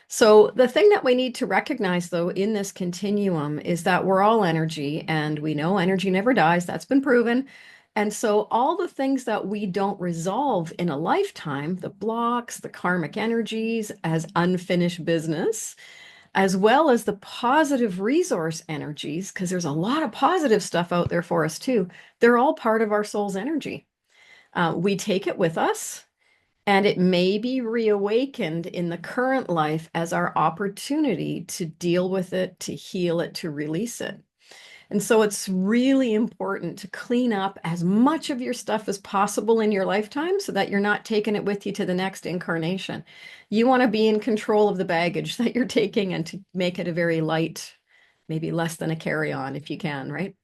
So, the thing that we need to recognize, though, in this continuum is that we're all energy, and we know energy never dies. That's been proven. And so, all the things that we don't resolve in a lifetime, the blocks, the karmic energies as unfinished business, as well as the positive resource energies, because there's a lot of positive stuff out there for us too, they're all part of our soul's energy. We take it with us. And it may be reawakened in the current life as our opportunity to deal with it, to heal it, to release it. And so it's really important to clean up as much of your stuff as possible in your lifetime so that you're not taking it with you to the next incarnation. You want to be in control of the baggage that you're taking and to make it a very light, maybe less than a carry-on if you can, right?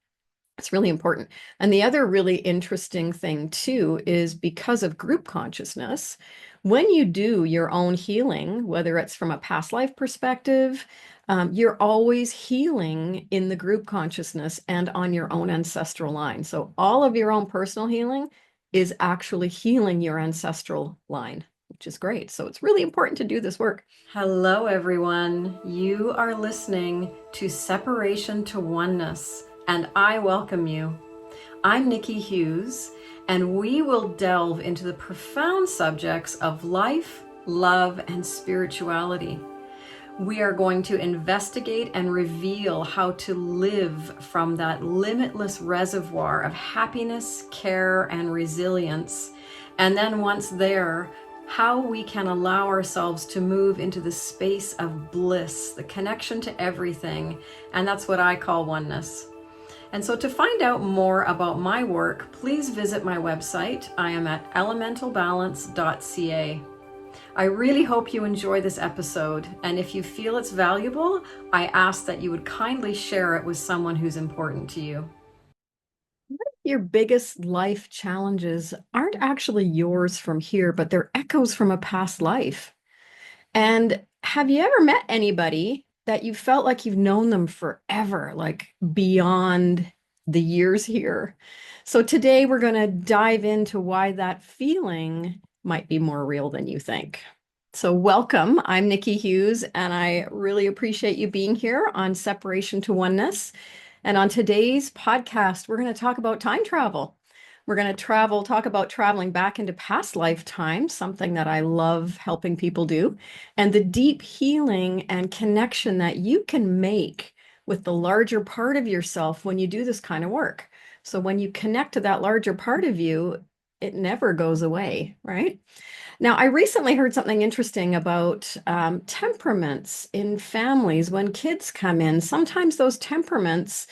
It's really important. And the other really interesting thing, too, is because of group consciousness, when you do your own healing, whether it's from a past life perspective, you're always healing in the group consciousness and on your own ancestral line. So all of your own personal healing is actually healing your ancestral line, which is great. So it's really important to do this work. Hello, everyone. You are listening to Separation to Oneness, and I welcome you. I'm Niki Hughes, and we will delve into the profound subjects of life, love, and spirituality. We are going to investigate and reveal how to live from that limitless reservoir of happiness, care, and resilience. And then once there, how we can allow ourselves to move into the space of bliss, the connection to everything. And that's what I call oneness. And so to find out more about my work, please visit my website. I am at elementalbalance.ca. I really hope you enjoy this episode, and if you feel it's valuable, I ask that you would kindly share it with someone who's important to you. Your biggest life challenges aren't actually yours from here, but they're echoes from a past life. And have you ever met anybody that you felt like you've known them forever, like beyond the years here? So today we're going to dive into why that feeling might be more real than you think. So welcome. I'm Niki Hughes, and I really appreciate you being here on Separation to Oneness. And on today's podcast, we're going to talk about time travel. We're going to talk about traveling back into past lifetimes, something that I love helping people do, and the deep healing and connection that you can make with the larger part of yourself when you do this kind of work. So when you connect to that larger part of you, it never goes away, right? Now, I recently heard something interesting about temperaments in families. When kids come in, sometimes those temperaments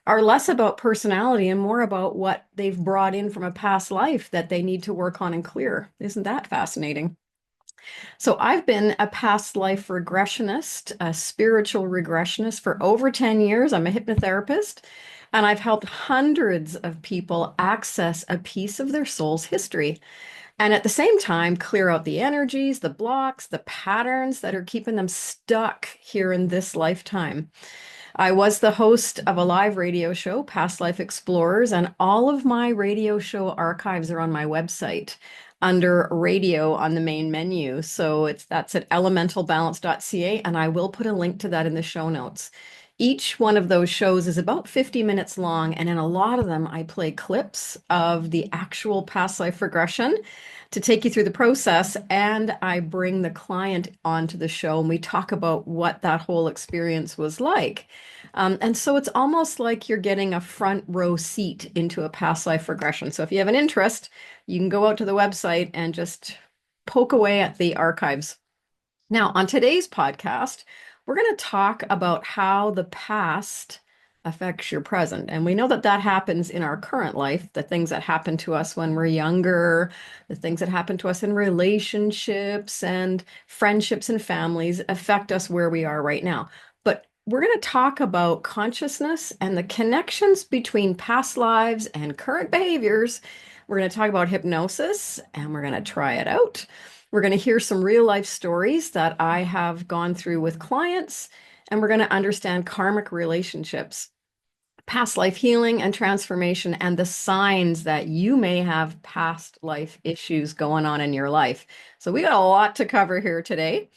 are less about personality and more about what they've brought in from a past life that they need to work on and clear. Isn't that fascinating? So I've been a past life regressionist, a spiritual regressionist for over 10 years. I'm a hypnotherapist, and I've helped hundreds of people access a piece of their soul's history. And at the same time, clear out the energies, the blocks, the patterns that are keeping them stuck here in this lifetime. I was the host of a live radio show, Past Life Explorers, and all of my radio show archives are on my website under radio on the main menu. So that's at elementalbalance.ca, and I will put a link to that in the show notes. Each one of those shows is about 50 minutes long, and in a lot of them, I play clips of the actual past life regression to take you through the process, and I bring the client onto the show, and we talk about what that whole experience was like. And so it's almost like you're getting a front row seat into a past life regression. So if you have an interest, you can go out to the website and just poke away at the archives. Now, on today's podcast, we're going to talk about how the past affects your present. And we know that that happens in our current life, the things that happen to us when we're younger, the things that happen to us in relationships and friendships and families affect us where we are right now. But we're going to talk about consciousness and the connections between past lives and current behaviors. We're going to talk about hypnosis, and we're going to try it out. We're going to hear some real life stories that I have gone through with clients, and we're going to understand karmic relationships, past life healing and transformation, and the signs that you may have past life issues going on in your life. So we got a lot to cover here today.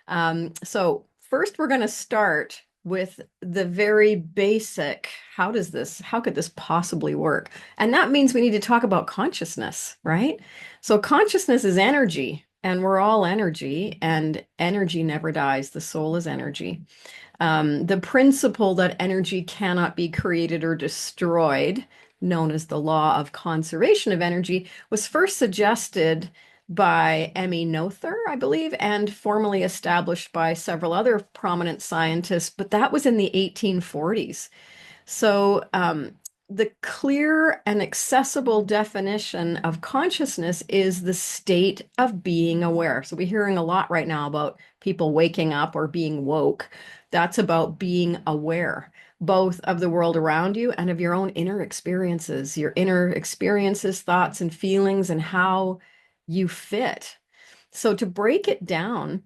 So first we're going to start with the very basic, how could this possibly work? And that means we need to talk about consciousness, right? So consciousness is energy, and we're all energy, and energy never dies. The soul is energy. The principle that energy cannot be created or destroyed, known as the law of conservation of energy, was first suggested by Emmy Noether, I believe, and formally established by several other prominent scientists, but that was in the 1840s. So, the clear and accessible definition of consciousness is the state of being aware. So, we're hearing a lot right now about people waking up or being woke. That's about being aware, both of the world around you and of your inner experiences, thoughts, and feelings, and how you fit. So, to break it down,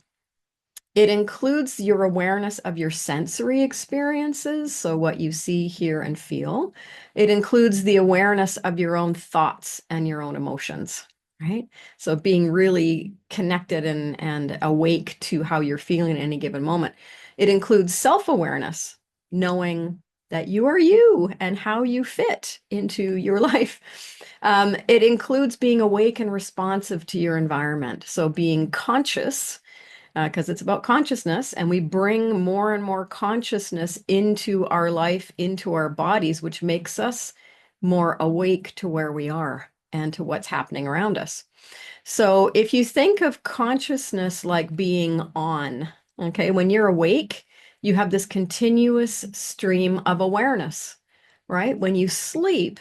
it includes your awareness of your sensory experiences, so what you see, hear, and feel. It includes the awareness of your own thoughts and your own emotions, right? So being really connected and awake to how you're feeling at any given moment. It includes self-awareness, knowing that you are you and how you fit into your life. It includes being awake and responsive to your environment. So being conscious because it's about consciousness, and we bring more and more consciousness into our life, into our bodies, which makes us more awake to where we are and to what's happening around us. So if you think of consciousness like being on, okay, when you're awake, you have this continuous stream of awareness, right? When you sleep,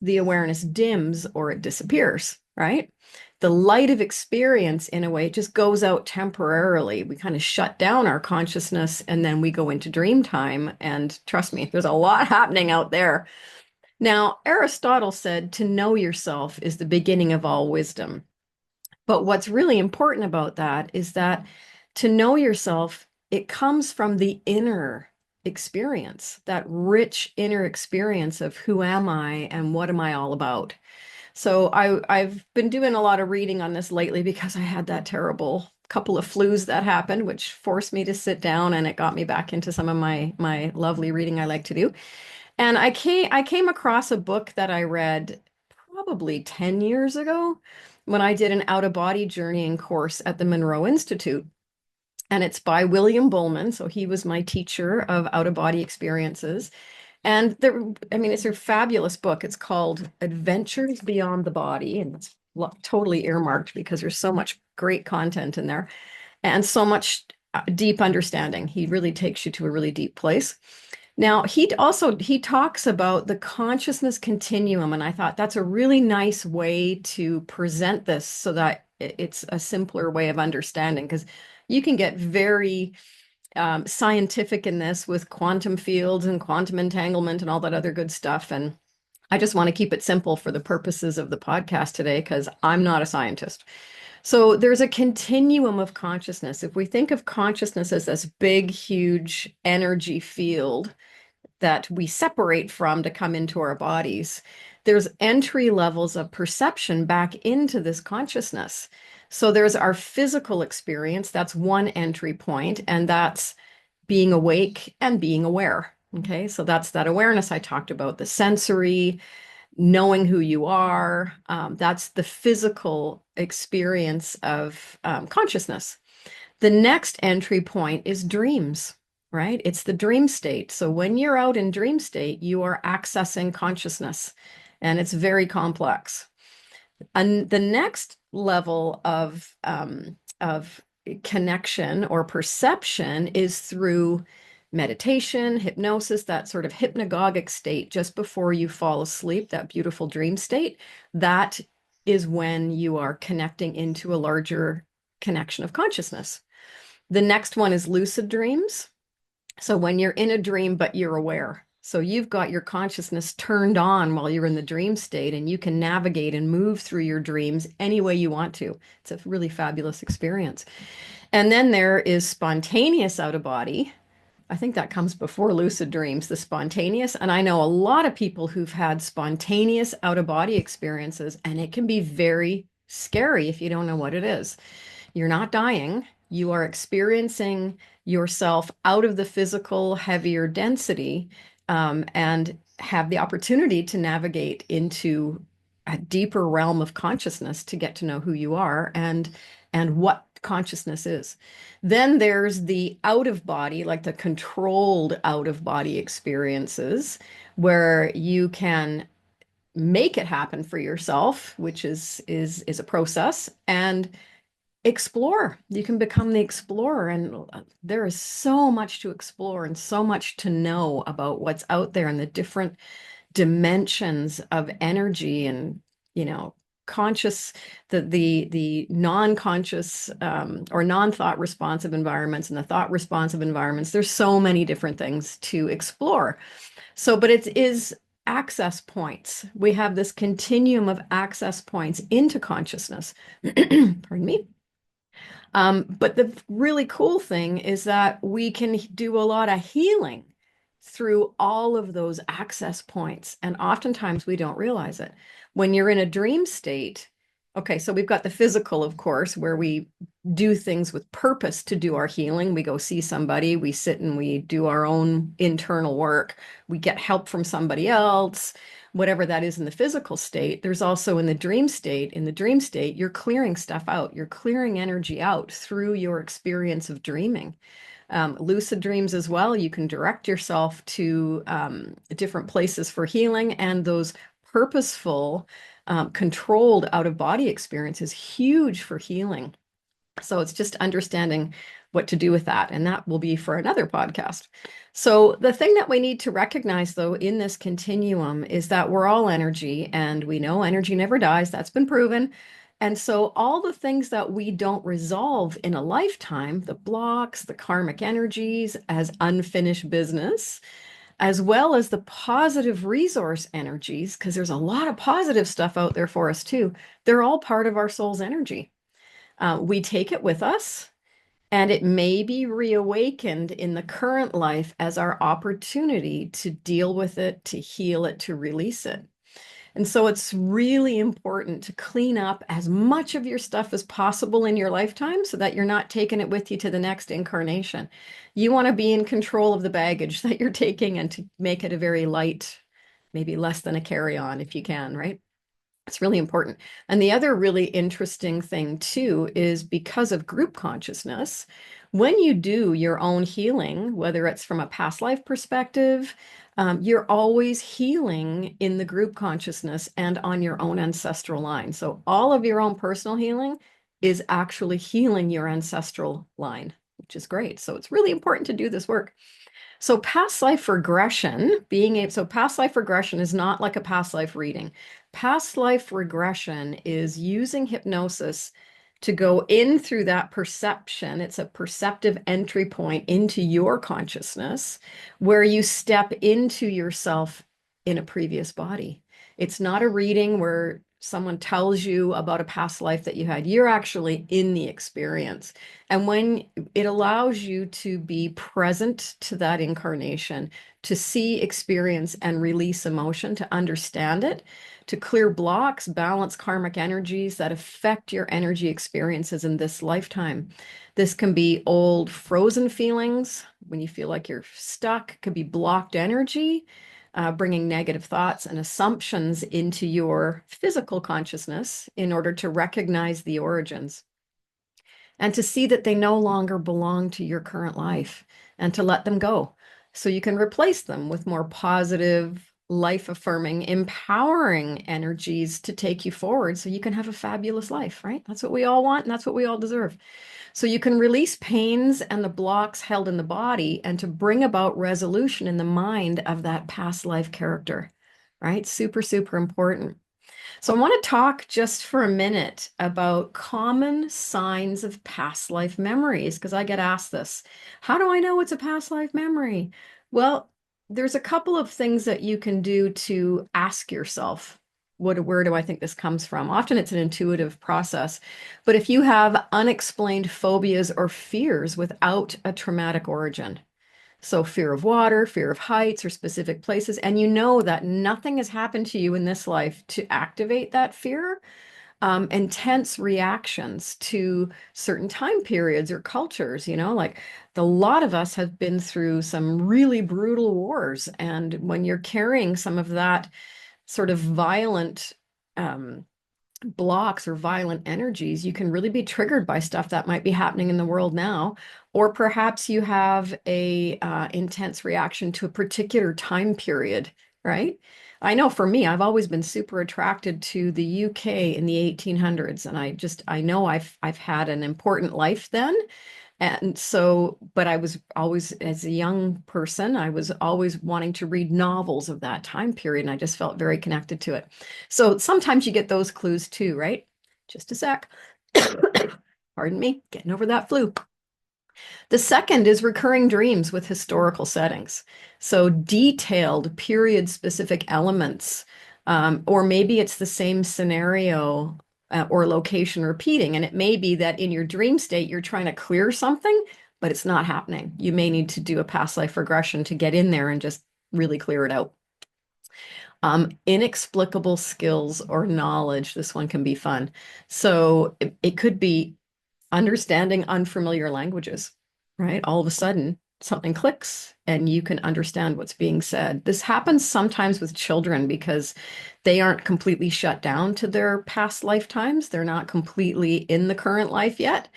the awareness dims or it disappears, right? The light of experience, in a way, just goes out temporarily. We kind of shut down our consciousness and then we go into dream time. And trust me, there's a lot happening out there. Now, Aristotle said to know yourself is the beginning of all wisdom. But what's really important about that is that to know yourself, it comes from the inner experience, that rich inner experience of who am I and what am I all about. So I've been doing a lot of reading on this lately because I had that terrible couple of flus that happened, which forced me to sit down, and it got me back into some of my lovely reading I like to do. And I came across a book that I read probably 10 years ago when I did an out-of-body journeying course at the Monroe Institute. And it's by William Bullman. So he was my teacher of out-of-body experiences. And there, I mean, it's a fabulous book. It's called Adventures Beyond the Body, and it's totally earmarked because there's so much great content in there and so much deep understanding. He really takes you to a really deep place. Now, he talks about the consciousness continuum, and I thought that's a really nice way to present this so that it's a simpler way of understanding, because you can get very scientific in this with quantum fields and quantum entanglement and all that other good stuff. And I just want to keep it simple for the purposes of the podcast today because I'm not a scientist. So there's a continuum of consciousness. If we think of consciousness as this big, huge energy field that we separate from to come into our bodies, there's entry levels of perception back into this consciousness. So there's our physical experience. That's one entry point, and that's being awake and being aware. Okay, so that's that awareness I talked about, the sensory, knowing who you are. That's the physical experience of consciousness. The next entry point is dreams, right? It's the dream state. So when you're out in dream state, you are accessing consciousness, and it's very complex. And the next level of connection or perception is through meditation, hypnosis, that sort of hypnagogic state just before you fall asleep, that beautiful dream state. That is when you are connecting into a larger connection of consciousness. The next one is lucid dreams. So when you're in a dream, but you're aware. So you've got your consciousness turned on while you're in the dream state, and you can navigate and move through your dreams any way you want to. It's a really fabulous experience. And then there is spontaneous out of body. I think that comes before lucid dreams, the spontaneous. And I know a lot of people who've had spontaneous out of body experiences, and it can be very scary if you don't know what it is. You're not dying, You are experiencing yourself out of the physical, heavier density, and have the opportunity to navigate into a deeper realm of consciousness to get to know who you are and what consciousness is. Then there's the out of body, like the controlled out of body experiences, where you can make it happen for yourself, which is a process, and explore. You can become the explorer, and there is so much to explore and so much to know about what's out there and the different dimensions of energy and, you know, conscious, the non-conscious or non-thought responsive environments and the thought responsive environments. There's so many different things to explore. So, but it is access points. We have this continuum of access points into consciousness. Pardon me. But the really cool thing is that we can do a lot of healing through all of those access points. And oftentimes we don't realize it. When you're in a dream state, okay, so we've got the physical, of course, where we do things with purpose to do our healing. We go see somebody, we sit and we do our own internal work. We get help from somebody else, whatever that is in the physical state. There's also in the dream state. In the dream state, you're clearing stuff out. You're clearing energy out through your experience of dreaming. Lucid dreams as well. You can direct yourself to different places for healing, and those purposeful, controlled out of body experience is huge for healing. So it's just understanding what to do with that. And that will be for another podcast. So the thing that we need to recognize, though, in this continuum is that we're all energy, and we know energy never dies. That's been proven. And so all the things that we don't resolve in a lifetime, the blocks, the karmic energies as unfinished business, as well as the positive resource energies, because there's a lot of positive stuff out there for us too, they're all part of our soul's energy. We take it with us, and it may be reawakened in the current life as our opportunity to deal with it, to heal it, to release it. And so it's really important to clean up as much of your stuff as possible in your lifetime so that you're not taking it with you to the next incarnation. You want to be in control of the baggage that you're taking and to make it a very light, maybe less than a carry-on if you can, right? It's really important. And the other really interesting thing too is because of group consciousness, when you do your own healing, whether it's from a past life perspective, you're always healing in the group consciousness and on your own ancestral line. So all of your own personal healing is actually healing your ancestral line, which is great. So it's really important to do this work. So past life regression, past life regression is not like a past life reading. Past life regression is using hypnosis to go in through that perception. It's a perceptive entry point into your consciousness where you step into yourself in a previous body. It's not a reading where someone tells you about a past life that you had. You're actually in the experience. And when it allows you to be present to that incarnation, to see, experience, and release emotion, to understand it, to clear blocks, balance karmic energies that affect your energy experiences in this lifetime. This can be old frozen feelings when you feel like you're stuck. It could be blocked energy, bringing negative thoughts and assumptions into your physical consciousness in order to recognize the origins and to see that they no longer belong to your current life and to let them go so you can replace them with more positive, life-affirming, empowering energies to take you forward so you can have a fabulous life, right? That's what we all want, and that's what we all deserve. So you can release pains and the blocks held in the body and to bring about resolution in the mind of that past life character, right? Super, super important. So I want to talk just for a minute about common signs of past life memories, because I get asked this. How do I know it's a past life memory? Well, there's a couple of things that you can do to ask yourself, where do I think this comes from? Often it's an intuitive process, but if you have unexplained phobias or fears without a traumatic origin, so fear of water, fear of heights or specific places, and you know that nothing has happened to you in this life to activate that fear, intense reactions to certain time periods or cultures, like a lot of us have been through some really brutal wars. And when you're carrying some of that sort of violent um, blocks or violent energies, you can really be triggered by stuff that might be happening in the world now. Or perhaps you have a intense reaction to a particular time period, right? I know for me, I've always been super attracted to the UK in the 1800s, and I know I've had an important life then. And so, but I was always, as a young person, I was always wanting to read novels of that time period, and I just felt very connected to it. So sometimes you get those clues too, right? Just a sec. Pardon me, getting over that flu. The second is recurring dreams with historical settings. So detailed period specific elements, or maybe it's the same scenario or location repeating. And it may be that in your dream state, you're trying to clear something, but it's not happening. You may need to do a past life regression to get in there and just really clear it out. Inexplicable skills or knowledge. This one can be fun. So it could be understanding unfamiliar languages, right? All of a sudden, something clicks and you can understand what's being said. This happens sometimes with children because they aren't completely shut down to their past lifetimes. They're not completely in the current life yet.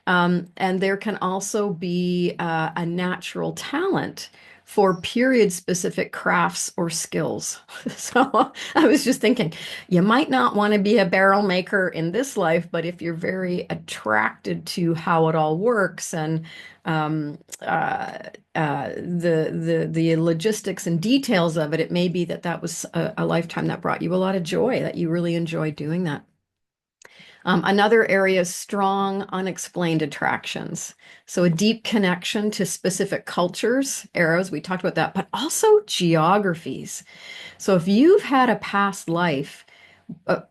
And there can also be a natural talent for period specific crafts or skills. So I was just thinking, you might not want to be a barrel maker in this life, but if you're very attracted to how it all works and the logistics and details of it, it may be that that was a lifetime that brought you a lot of joy, that you really enjoyed doing that. Another area is strong, unexplained attractions. So a deep connection to specific cultures, eras, we talked about that, but also geographies. So if you've had a past life,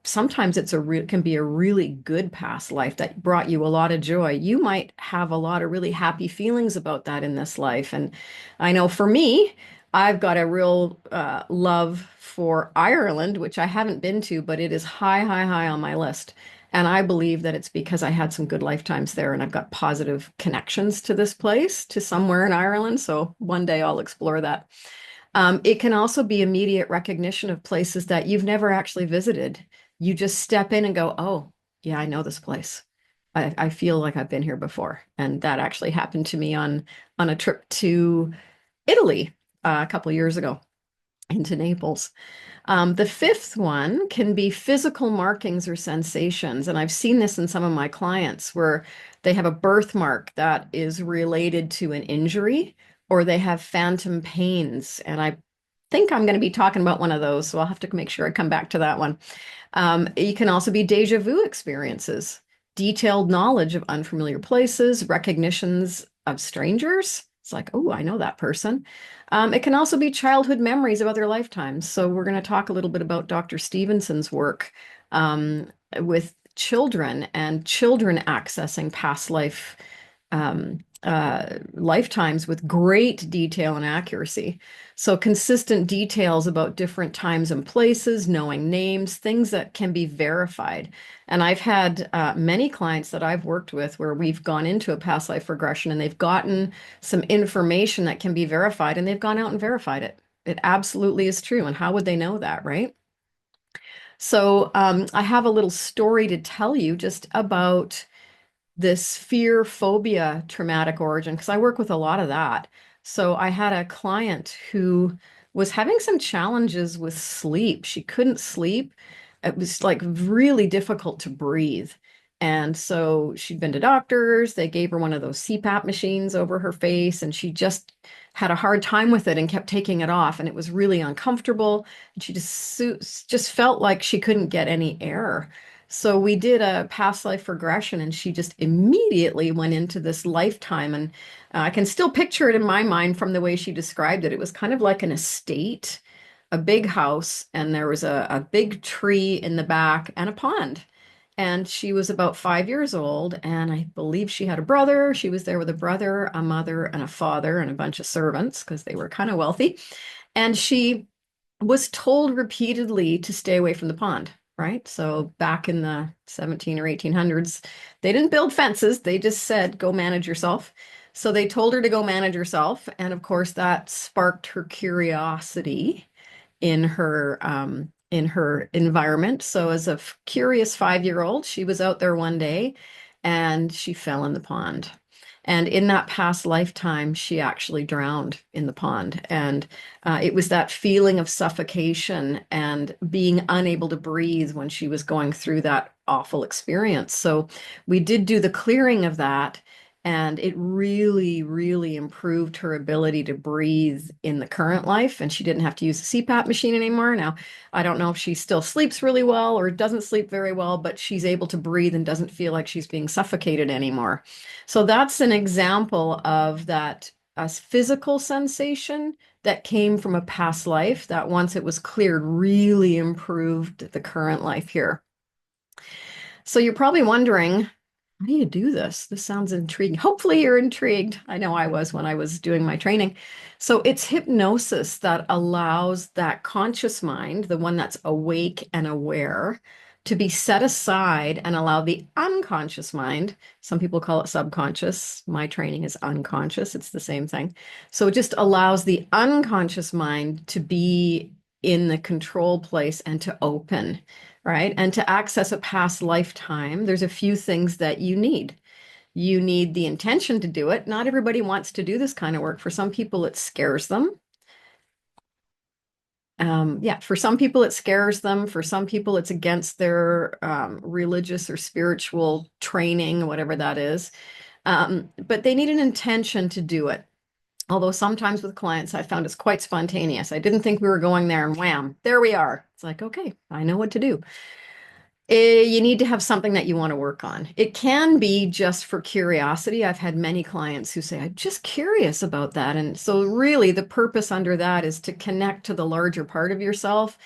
sometimes can be a really good past life that brought you a lot of joy. You might have a lot of really happy feelings about that in this life. And I know for me, I've got a real love for Ireland, which I haven't been to, but it is high, high, high on my list. And I believe that it's because I had some good lifetimes there and I've got positive connections to this place, to somewhere in Ireland. So one day I'll explore that. It can also be immediate recognition of places that you've never actually visited. You just step in and go, oh, yeah, I know this place. I feel like I've been here before. And that actually happened to me on a trip to Italy a couple of years ago into Naples. The fifth one can be physical markings or sensations. And I've seen this in some of my clients where they have a birthmark that is related to an injury or they have phantom pains. And I think I'm going to be talking about one of those. So I'll have to make sure I come back to that one. It can also be deja vu experiences, detailed knowledge of unfamiliar places, recognitions of strangers. It's like, oh, I know that person. It can also be childhood memories of other lifetimes. So we're going to talk a little bit about Dr. Stevenson's work with children and children accessing past lifetimes with great detail and accuracy. So consistent details about different times and places, knowing names, things that can be verified. And I've had many clients that I've worked with where we've gone into a past life regression and they've gotten some information that can be verified and they've gone out and verified it. It absolutely is true. And how would they know that, right? So I have a little story to tell you just about this fear phobia traumatic origin because I work with a lot of that. So I had a client who was having some challenges with sleep. She couldn't sleep. It was like really difficult to breathe. And so she'd been to doctors. They gave her one of those CPAP machines over her face, and she just had a hard time with it and kept taking it off. And it was really uncomfortable. And she just felt like she couldn't get any air. So we did a past life regression, and she just immediately went into this lifetime. And I can still picture it in my mind from the way she described it. It was kind of like an estate, a big house, and there was a big tree in the back and a pond. And she was about 5 years old, and I believe she had a brother. She was there with a brother, a mother, and a father, and a bunch of servants because they were kind of wealthy. And she was told repeatedly to stay away from the pond. right? So back in the 17 or 1800s, they didn't build fences. They just said, go manage yourself. So they told her to go manage herself. And of course, that sparked her curiosity in her environment. So as a curious 5-year old, she was out there one day and she fell in the pond. And in that past lifetime, she actually drowned in the pond. And it was that feeling of suffocation and being unable to breathe when she was going through that awful experience. So we did do the clearing of that. And it really, really improved her ability to breathe in the current life. And she didn't have to use a CPAP machine anymore. Now, I don't know if she still sleeps really well or doesn't sleep very well, but she's able to breathe and doesn't feel like she's being suffocated anymore. So that's an example of that a physical sensation that came from a past life that once it was cleared really improved the current life here. So you're probably wondering, how do you do this? This sounds intriguing. Hopefully, you're intrigued. I know I was when I was doing my training. So, it's hypnosis that allows that conscious mind, the one that's awake and aware, to be set aside and allow the unconscious mind. Some people call it subconscious. My training is unconscious. It's the same thing. So, it just allows the unconscious mind to be in the control place and to open, right? And to access a past lifetime, there's a few things that you need. You need the intention to do it. Not everybody wants to do this kind of work. For some people, it scares them. Yeah, for some people, it scares them. For some people, it's against their religious or spiritual training, whatever that is. But they need an intention to do it. Although sometimes with clients, I found it's quite spontaneous. I didn't think we were going there, and wham, there we are. It's like, okay, I know what to do. You need to have something that you want to work on. It can be just for curiosity. I've had many clients who say, I'm just curious about that. And so, really, the purpose under that is to connect to the larger part of yourself.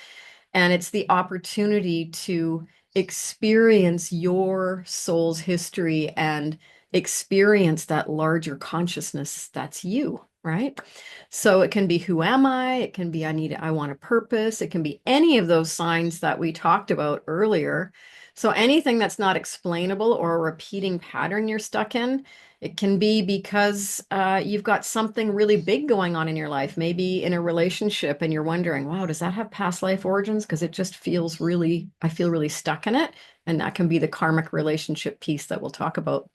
And it's the opportunity to experience your soul's history and experience that larger consciousness that's you, right? So it can be, who am I? It can be, I want a purpose. It can be any of those signs that we talked about earlier. So anything that's not explainable or a repeating pattern you're stuck in, it can be because you've got something really big going on in your life, maybe in a relationship, and you're wondering, wow, does that have past life origins? Because it just feels really, I feel really stuck in it. And that can be the karmic relationship piece that we'll talk about.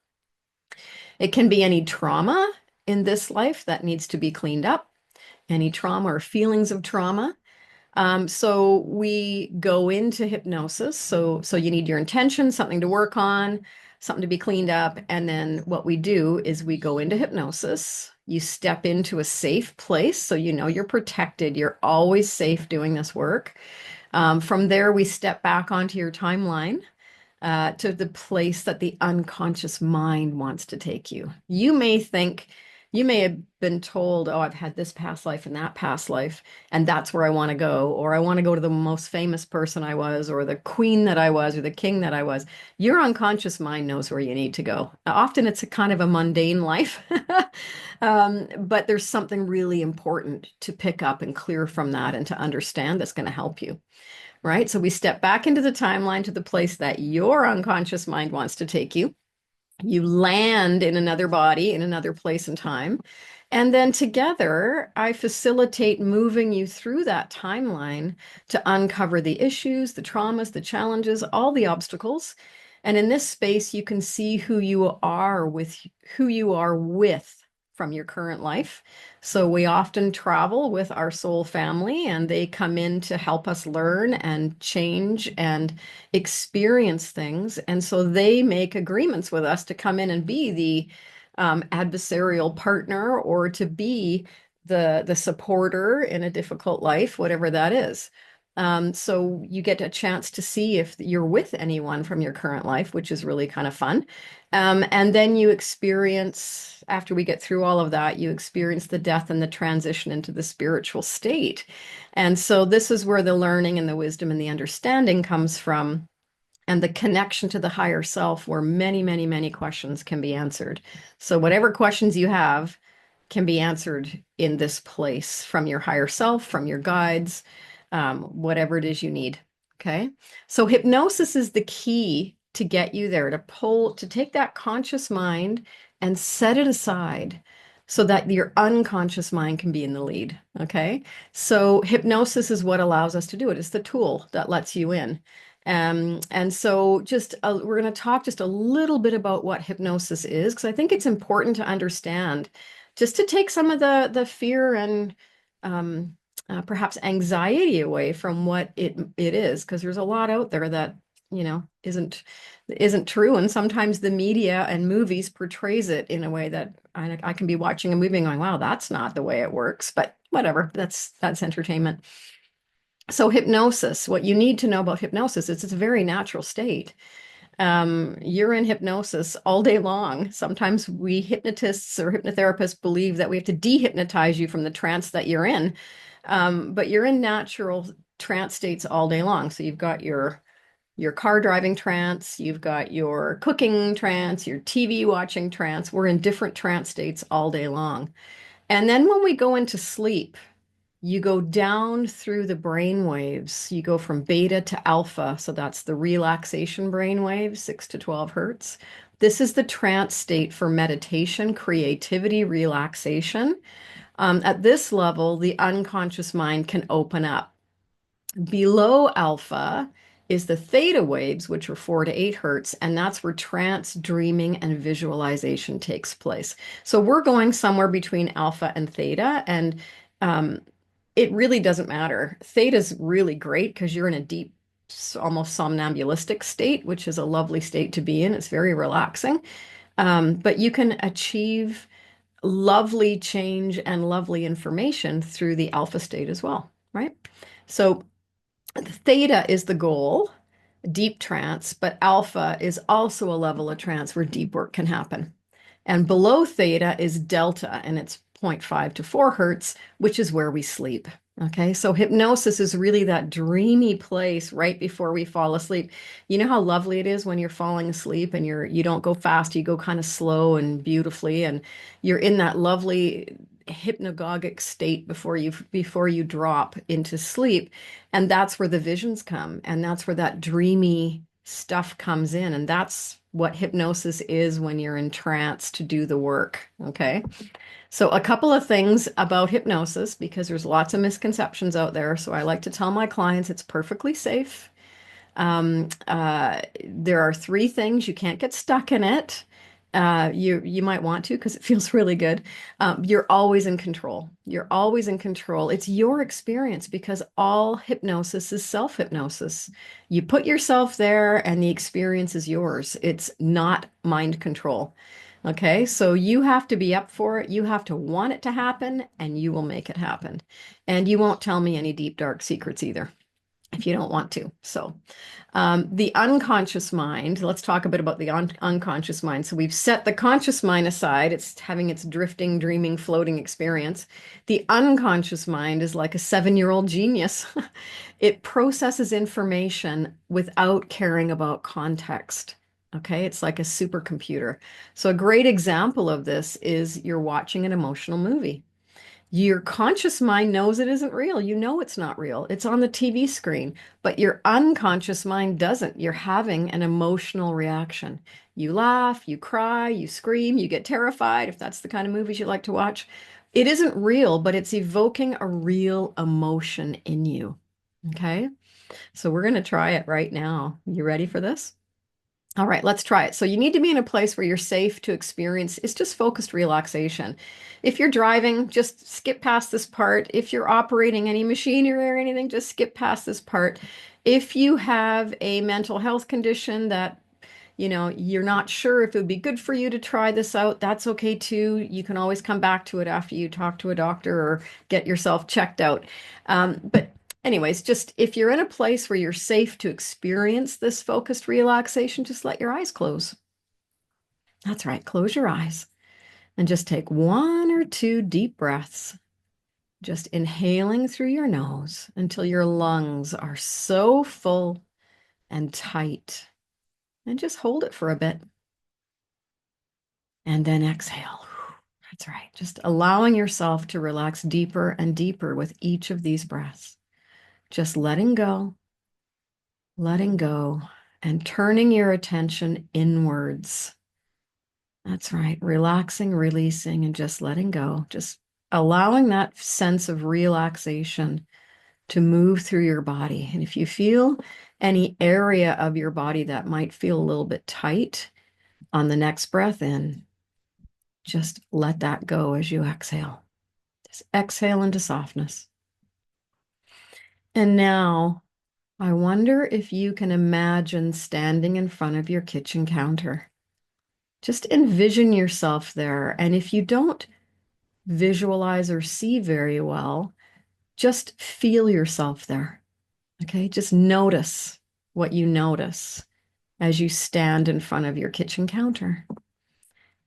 It can be any trauma in this life that needs to be cleaned up, any trauma or feelings of trauma. So we go into hypnosis. So you need your intention, something to work on, something to be cleaned up. And then what we do is we go into hypnosis. You step into a safe place. So you know you're protected. You're always safe doing this work. From there, we step back onto your timeline to the place that the unconscious mind wants to take you. You may think, you may have been told, oh, I've had this past life and that past life, and that's where I want to go, or I want to go to the most famous person I was, or the queen that I was, or the king that I was. Your unconscious mind knows where you need to go. Often it's a kind of a mundane life, but there's something really important to pick up and clear from that and to understand that's going to help you. Right? So we step back into the timeline to the place that your unconscious mind wants to take you. You land in another body, in another place and time. And then together, I facilitate moving you through that timeline to uncover the issues, the traumas, the challenges, all the obstacles. And in this space, you can see who you are with from your current life. So we often travel with our soul family, and they come in to help us learn and change and experience things. And so they make agreements with us to come in and be the adversarial partner, or to be the supporter in a difficult life, whatever that is. So you get a chance to see if you're with anyone from your current life, which is really kind of fun. And then you experience, after we get through all of that, you experience the death and the transition into the spiritual state. And so this is where the learning and the wisdom and the understanding comes from, and the connection to the higher self, where many, many, many questions can be answered. So whatever questions you have can be answered in this place from your higher self, from your guides, whatever it is you need. Okay. So hypnosis is the key to get you there, to take that conscious mind and set it aside so that your unconscious mind can be in the lead. Okay. So hypnosis is what allows us to do it. It's the tool that lets you in. And so we're going to talk just a little bit about what hypnosis is, because I think it's important to understand, just to take some of the fear and um, perhaps anxiety away from what it is, because there's a lot out there that isn't true, and sometimes the media and movies portrays it in a way that I can be watching a movie and going, wow, that's not the way it works, but whatever, that's entertainment. So hypnosis, what you need to know about hypnosis is it's a very natural state. You're in hypnosis all day long. Sometimes we hypnotists or hypnotherapists believe that we have to dehypnotize you from the trance that you're in. But you're in natural trance states all day long. So you've got your car driving trance, you've got your cooking trance, your TV watching trance. We're in different trance states all day long. And then when we go into sleep, you go down through the brain waves. You go from beta to alpha. So that's the relaxation brain waves, 6 to 12 hertz. This is the trance state for meditation, creativity, relaxation. At this level, the unconscious mind can open up. Below alpha is the theta waves, which are 4 to 8 hertz, and that's where trance, dreaming, and visualization takes place. So we're going somewhere between alpha and theta, and um, it really doesn't matter. Theta's really great because you're in a deep, almost somnambulistic state, which is a lovely state to be in. It's very relaxing. But you can achieve lovely change and lovely information through the alpha state as well, right? So theta is the goal, deep trance, but alpha is also a level of trance where deep work can happen. And below theta is delta, and it's zero point 0.5 to 4 hertz, which is where we sleep. Okay, so hypnosis is really that dreamy place right before we fall asleep. You know how lovely it is when you're falling asleep and you don't go fast, you go kind of slow and beautifully, and you're in that lovely hypnagogic state before you drop into sleep. And that's where the visions come, and that's where that dreamy stuff comes in. And that's what hypnosis is when you're in trance to do the work. Okay. So, a couple of things about hypnosis, because there's lots of misconceptions out there. So, I like to tell my clients it's perfectly safe. There are three things. You can't get stuck in it. You might want to because it feels really good. You're always in control. You're always in control. It's your experience, because all hypnosis is self-hypnosis. You put yourself there and the experience is yours. It's not mind control. Okay, so you have to be up for it. You have to want it to happen, and you will make it happen. And you won't tell me any deep, dark secrets either if you don't want to. So, the unconscious mind, let's talk a bit about the unconscious mind. So we've set the conscious mind aside. It's having its drifting, dreaming, floating experience. The unconscious mind is like a 7-year-old genius. It processes information without caring about context. Okay, it's like a supercomputer. So a great example of this is you're watching an emotional movie. Your conscious mind knows it isn't real. You know it's not real. It's on the TV screen, but your unconscious mind doesn't. You're having an emotional reaction. You laugh, you cry, you scream, you get terrified, if that's the kind of movies you like to watch. It isn't real, but it's evoking a real emotion in you. Okay? So we're going to try it right now. You ready for this? All right, let's try it. So you need to be in a place where you're safe to experience. It's just focused relaxation. If you're driving, just skip past this part. If you're operating any machinery or anything, just skip past this part. If you have a mental health condition that you're not sure if it would be good for you to try this out, that's okay too. You can always come back to it after you talk to a doctor or get yourself checked out. But anyways, just if you're in a place where you're safe to experience this focused relaxation, just let your eyes close. That's right. Close your eyes and just take 1 or 2 deep breaths, just inhaling through your nose until your lungs are so full and tight. And just hold it for a bit. And then exhale. That's right. Just allowing yourself to relax deeper and deeper with each of these breaths. Just letting go letting go and turning your attention inwards. That's right. Relaxing, releasing, and just letting go. Just allowing that sense of relaxation to move through your body. And if you feel any area of your body that might feel a little bit tight on the next breath in, just let that go as you exhale. Just exhale into softness. And now, I wonder if you can imagine standing in front of your kitchen counter. Just envision yourself there. And if you don't visualize or see very well, just feel yourself there. Okay, just notice what you notice as you stand in front of your kitchen counter.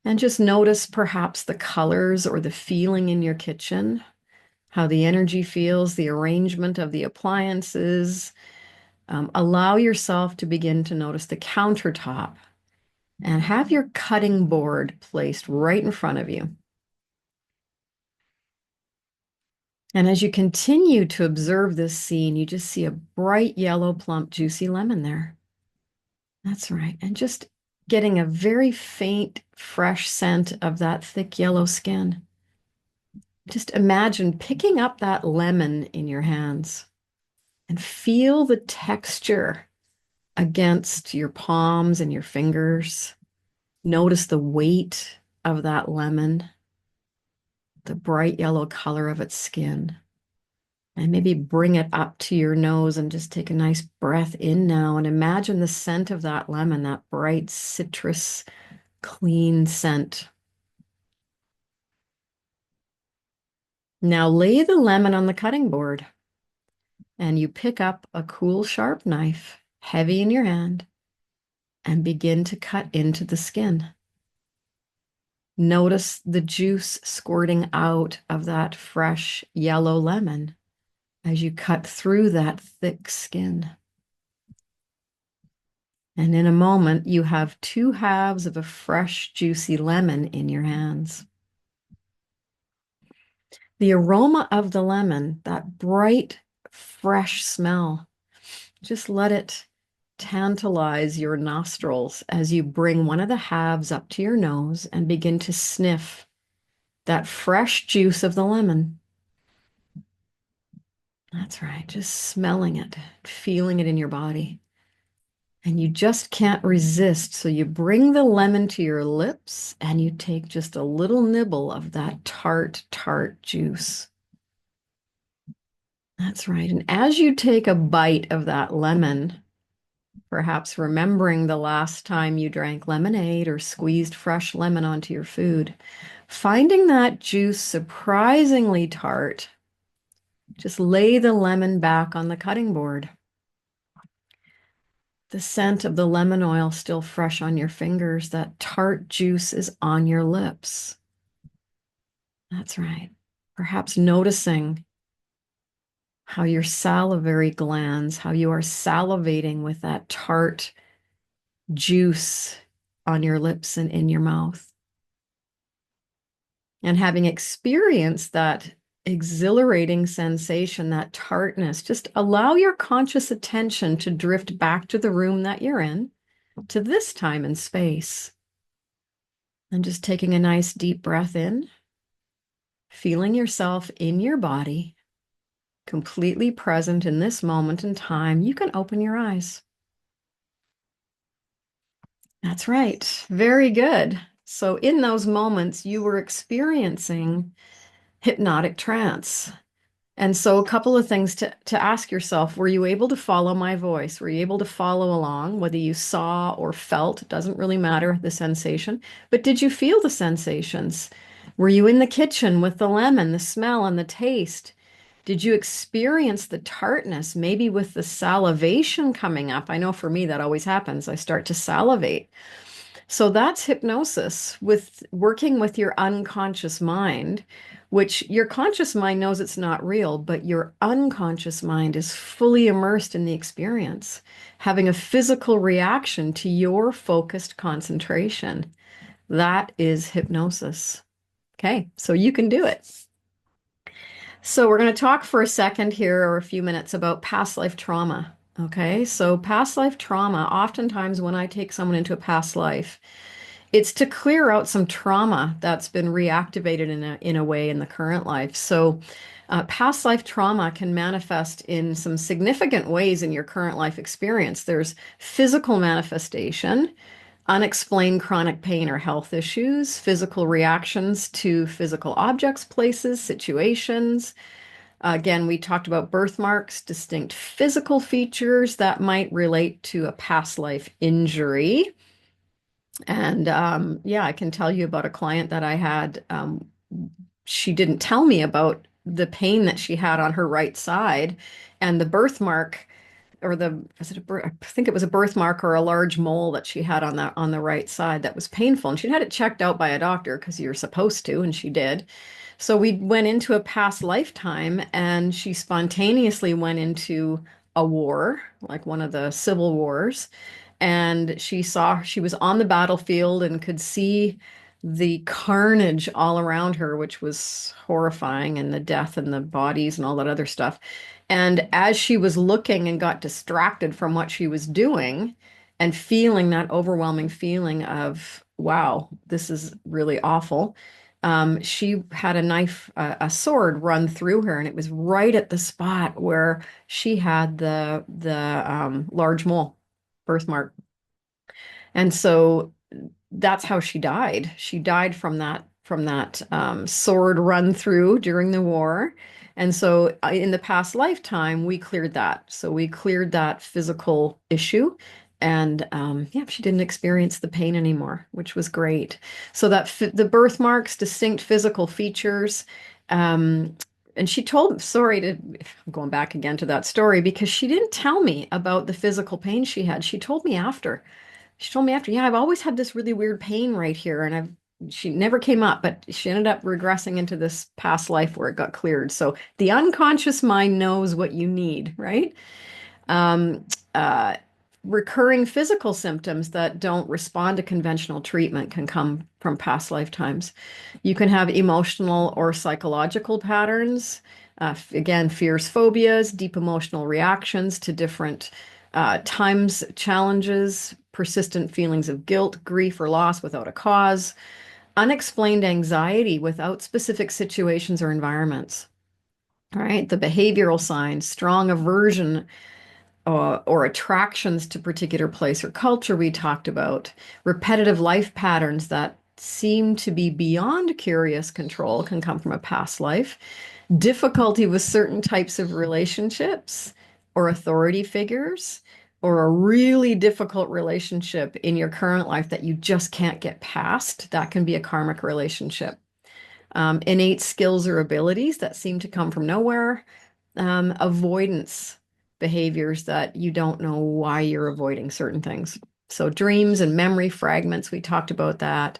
And just notice perhaps the colors or the feeling in your kitchen, how the energy feels, the arrangement of the appliances. Allow yourself to begin to notice the countertop and have your cutting board placed right in front of you. And as you continue to observe this scene, you just see a bright yellow, plump, juicy lemon there. That's right. And just getting a very faint, fresh scent of that thick yellow skin. Just imagine picking up that lemon in your hands and feel the texture against your palms and your fingers. Notice the weight of that lemon, the bright yellow color of its skin. And maybe bring it up to your nose and just take a nice breath in now and imagine the scent of that lemon, that bright citrus, clean scent. Now lay the lemon on the cutting board and you pick up a cool, sharp knife, heavy in your hand, and begin to cut into the skin. Notice the juice squirting out of that fresh yellow lemon as you cut through that thick skin. And in a moment, you have two halves of a fresh, juicy lemon in your hands. The aroma of the lemon, that bright, fresh smell, just let it tantalize your nostrils as you bring one of the halves up to your nose and begin to sniff that fresh juice of the lemon. That's right, just smelling it, feeling it in your body. And you just can't resist. So you bring the lemon to your lips and you take just a little nibble of that tart, tart juice. That's right. And as you take a bite of that lemon, perhaps remembering the last time you drank lemonade or squeezed fresh lemon onto your food, finding that juice surprisingly tart, just lay the lemon back on the cutting board. The scent of the lemon oil still fresh on your fingers. That tart juice is on your lips. That's right. Perhaps noticing how your salivary glands, how you are salivating with that tart juice on your lips and in your mouth. And having experienced that exhilarating sensation, that tartness, just allow your conscious attention to drift back to the room that you're in, to this time and space. And just taking a nice deep breath in, feeling yourself in your body, completely present in this moment in time. You can open your eyes. That's right. Very good. So in those moments, you were experiencing hypnotic trance. And so a couple of things to ask yourself, were you able to follow my voice? Were you able to follow along, whether you saw or felt? It doesn't really matter, the sensation. But did you feel the sensations? Were you in the kitchen with the lemon, the smell and the taste? Did you experience the tartness, maybe with the salivation coming up? I know for me that always happens. I start to salivate. So that's hypnosis, with working with your unconscious mind, which your conscious mind knows it's not real, but your unconscious mind is fully immersed in the experience, having a physical reaction to your focused concentration. That is hypnosis. Okay, so you can do it. So we're going to talk for a second here or a few minutes about past life trauma. Okay, so past life trauma, oftentimes when I take someone into a past life, it's to clear out some trauma that's been reactivated in a way in the current life. So, past life trauma can manifest in some significant ways in your current life experience. There's physical manifestation, unexplained chronic pain or health issues, physical reactions to physical objects, places, situations. Again, we talked about birthmarks, distinct physical features that might relate to a past life injury. And yeah, I can tell you about a client that I had. She didn't tell me about the pain that she had on her right side and the birthmark or the was it a I think it was a birthmark or a large mole that she had on the right side that was painful. And she'd had it checked out by a doctor because you're supposed to, and she did. So we went into a past lifetime and she spontaneously went into a war, like one of the civil wars, and she was on the battlefield and could see the carnage all around her, which was horrifying, and the death and the bodies and all that other stuff. And as she was looking and got distracted from what she was doing and feeling that overwhelming feeling of, wow, this is really awful, she had a knife, a sword run through her, and it was right at the spot where she had the large mole birthmark. And so that's how she died. She died from that sword run through during the war. And so in the past lifetime, we cleared that. So we cleared that physical issue. And yeah, she didn't experience the pain anymore, which was great. So the birthmarks, distinct physical features. Um, and she told, sorry to, I'm going back again to that story because she didn't tell me about the physical pain she had. She told me after. She told me after, yeah, I've always had this really weird pain right here. And she never came up, but she ended up regressing into this past life where it got cleared. So the unconscious mind knows what you need, right? Um, uh, Recurring physical symptoms that don't respond to conventional treatment can come from past lifetimes. You can have emotional or psychological patterns. Again, fears, phobias, deep emotional reactions to different times, challenges, persistent feelings of guilt, grief, or loss without a cause, unexplained anxiety without specific situations or environments. All right, the behavioral signs, strong aversion or attractions to particular place or culture we talked about, repetitive life patterns that seem to be beyond curious control can come from a past life, difficulty with certain types of relationships or authority figures, or a really difficult relationship in your current life that you just can't get past, that can be a karmic relationship. Innate skills or abilities that seem to come from nowhere, avoidance behaviors that you don't know why you're avoiding certain things. So, dreams and memory fragments, we talked about that.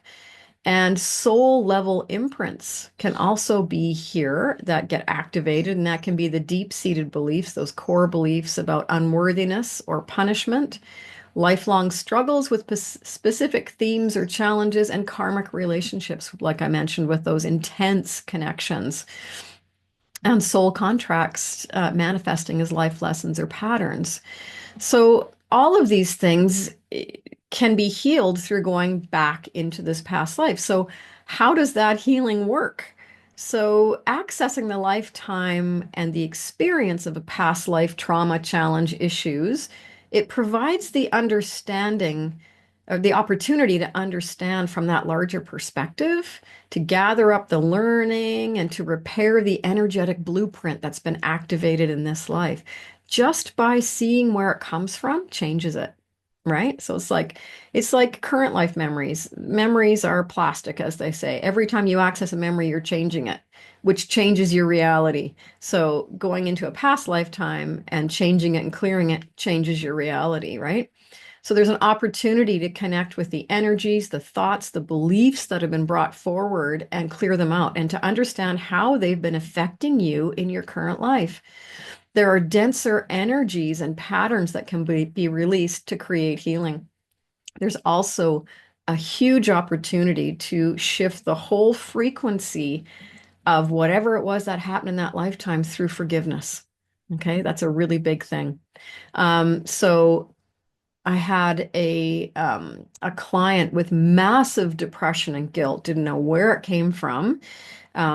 And soul level imprints can also be here that get activated, and that can be the deep seated beliefs, those core beliefs about unworthiness or punishment, lifelong struggles with specific themes or challenges, and karmic relationships, like I mentioned, with those intense connections and soul contracts manifesting as life lessons or patterns. So, all of these things can be healed through going back into this past life. So, how does that healing work? So, accessing the lifetime and the experience of a past life trauma challenge issues, it provides the understanding or the opportunity to understand from that larger perspective, to gather up the learning and to repair the energetic blueprint that's been activated in this life. Just by seeing where it comes from changes it, right? So it's like current life memories. Memories are plastic, as they say. Every time you access a memory, you're changing it, which changes your reality. So going into a past lifetime and changing it and clearing it changes your reality, right? So there's an opportunity to connect with the energies, the thoughts, the beliefs that have been brought forward and clear them out and to understand how they've been affecting you in your current life. There are denser energies and patterns that can be released to create healing. There's also a huge opportunity to shift the whole frequency of whatever it was that happened in that lifetime through forgiveness. Okay, that's a really big thing. So I had a client with massive depression and guilt, didn't know where it came from,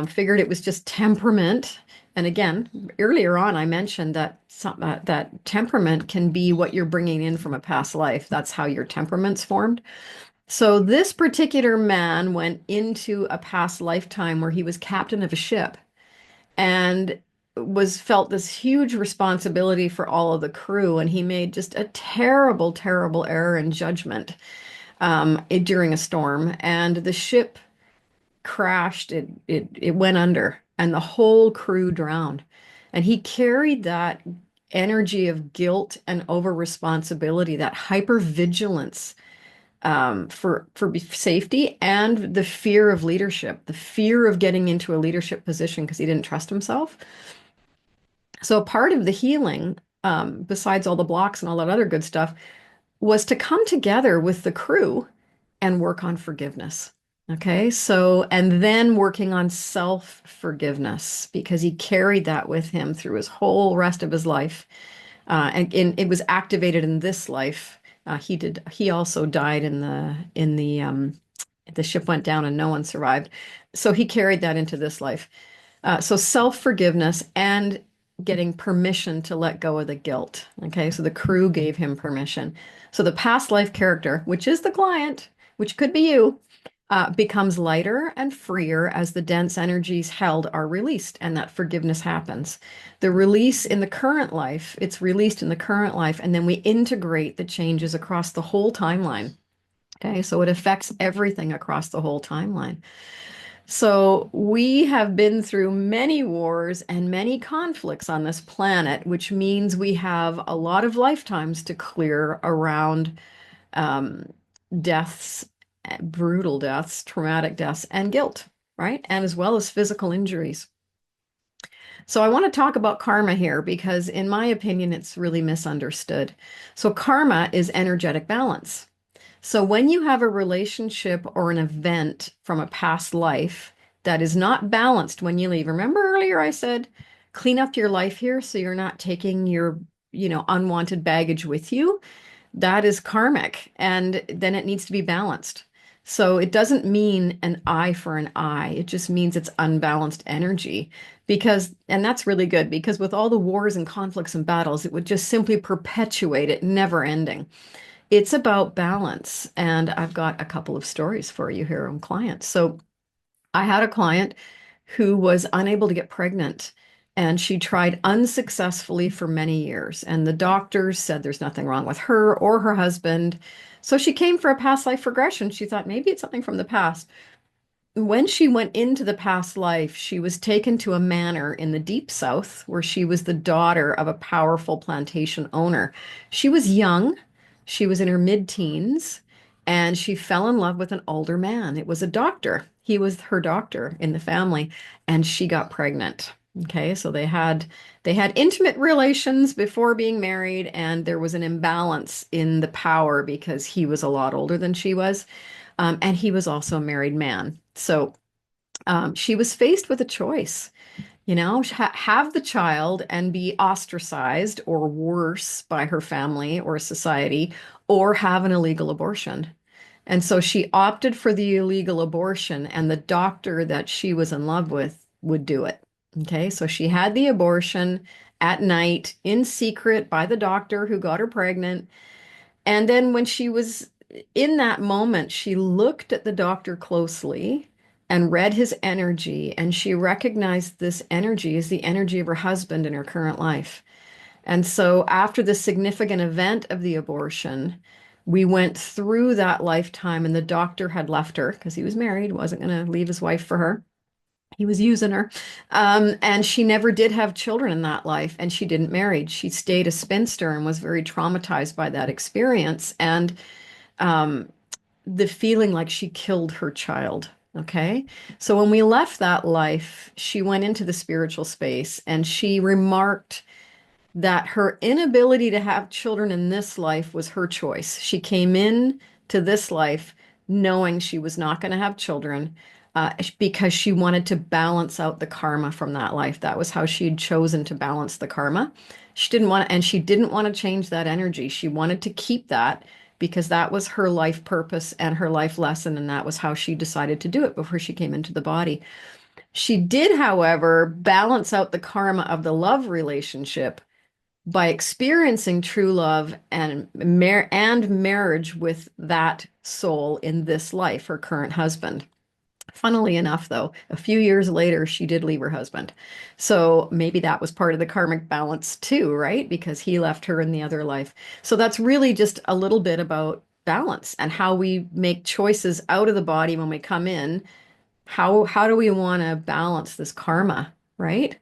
figured it was just temperament. And again, earlier on, I mentioned that that temperament can be what you're bringing in from a past life. That's how your temperament's formed. So this particular man went into a past lifetime where he was captain of a ship and was felt this huge responsibility for all of the crew, and he made just a terrible, terrible error in judgment during a storm, and the ship crashed. It went under, and the whole crew drowned. And he carried that energy of guilt and over responsibility, that hypervigilance for safety, and the fear of leadership, the fear of getting into a leadership position because he didn't trust himself. So part of the healing, besides all the blocks and all that other good stuff, was to come together with the crew and work on forgiveness. Okay, so, and then working on self-forgiveness because he carried that with him through his whole rest of his life. And it was activated in this life. He also died the ship went down and no one survived. So he carried that into this life. So self-forgiveness and getting permission to let go of the guilt. Okay, so the crew gave him permission. So the past life character, which is the client, which could be you, becomes lighter and freer as the dense energies held are released, and that forgiveness happens. The release in the current life, it's released in the current life, and then we integrate the changes across the whole timeline. Okay, so it affects everything across the whole timeline. So we have been through many wars and many conflicts on this planet, which means we have a lot of lifetimes to clear around um, deaths, brutal deaths, traumatic deaths, and guilt, right? And as well as physical injuries. So I want to talk about karma here because, in my opinion, it's really misunderstood. So karma is energetic balance. So when you have a relationship or an event from a past life that is not balanced when you leave, remember earlier I said, clean up your life here so you're not taking your, unwanted baggage with you. That is karmic, and then it needs to be balanced. So it doesn't mean an eye for an eye. It just means it's unbalanced energy because, and that's really good because with all the wars and conflicts and battles, it would just simply perpetuate it, never ending. It's about balance. And I've got a couple of stories for you here on clients. So I had a client who was unable to get pregnant and she tried unsuccessfully for many years. And the doctors said there's nothing wrong with her or her husband. So she came for a past life regression. She thought maybe it's something from the past. When she went into the past life, she was taken to a manor in the deep south where she was the daughter of a powerful plantation owner. She was young, she was in her mid-teens, and she fell in love with an older man. It was a doctor. He was her doctor in the family, and she got pregnant. Okay, so they had intimate relations before being married, and there was an imbalance in the power because he was a lot older than she was. And he was also a married man. So she was faced with a choice, have the child and be ostracized or worse by her family or society, or have an illegal abortion. And so she opted for the illegal abortion, and the doctor that she was in love with would do it. Okay, so she had the abortion at night in secret by the doctor who got her pregnant. And then when she was in that moment, she looked at the doctor closely and read his energy, and she recognized this energy as the energy of her husband in her current life. And so, after the significant event of the abortion, we went through that lifetime, and the doctor had left her because he was married, wasn't going to leave his wife for her. He was using her. And she never did have children in that life, and she didn't marry. She stayed a spinster and was very traumatized by that experience. And um, the feeling like she killed her child. Okay. So when we left that life, she went into the spiritual space and she remarked that her inability to have children in this life was her choice. She came in to this life knowing she was not going to have children, because she wanted to balance out the karma from that life. That was how she'd chosen to balance the karma. She didn't want to change that energy. She wanted to keep that because that was her life purpose and her life lesson, and that was how she decided to do it before she came into the body. She did, however, balance out the karma of the love relationship by experiencing true love and marriage with that soul in this life, her current husband. Funnily enough, though, a few years later, she did leave her husband. So maybe that was part of the karmic balance too, right? Because he left her in the other life. So that's really just a little bit about balance and how we make choices out of the body when we come in. How do we want to balance this karma, right?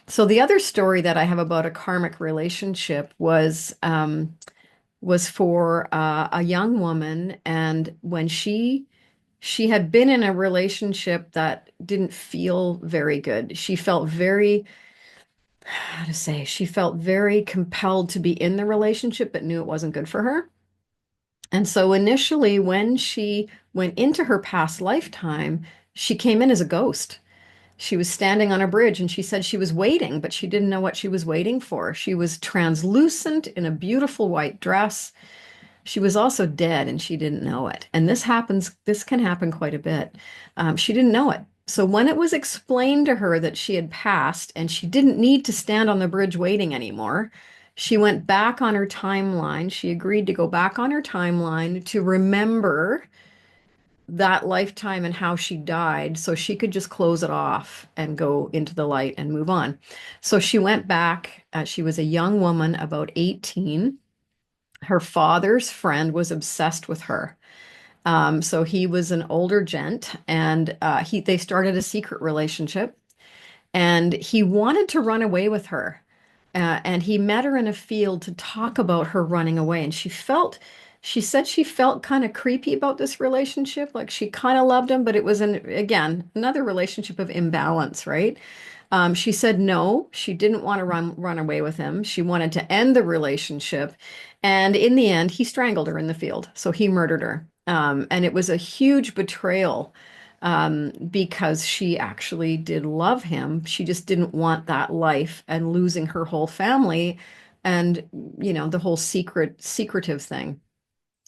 So the other story that I have about a karmic relationship was for a young woman, and when she had been in a relationship that didn't feel very good. She felt very, how to say, she felt very compelled to be in the relationship, but knew it wasn't good for her. And so initially, when she went into her past lifetime, she came in as a ghost. She was standing on a bridge and she said she was waiting, but she didn't know what she was waiting for. She was translucent in a beautiful white dress. She was also dead and she didn't know it. And this can happen quite a bit. She didn't know it. So when it was explained to her that she had passed and she didn't need to stand on the bridge waiting anymore, she went back on her timeline. She agreed to go back on her timeline to remember that lifetime and how she died so she could just close it off and go into the light and move on. So she went back. She was a young woman, about 18. Her father's friend was obsessed with her. So he was an older gent, and they started a secret relationship. And he wanted to run away with her. And he met her in a field to talk about her running away. And she said she felt kind of creepy about this relationship. Like she kind of loved him, but it was again, another relationship of imbalance, right? She said no, she didn't want to run away with him. She wanted to end the relationship. And in the end, he strangled her in the field. So he murdered her. And it was a huge betrayal because she actually did love him. She just didn't want that life and losing her whole family and, the whole secretive thing.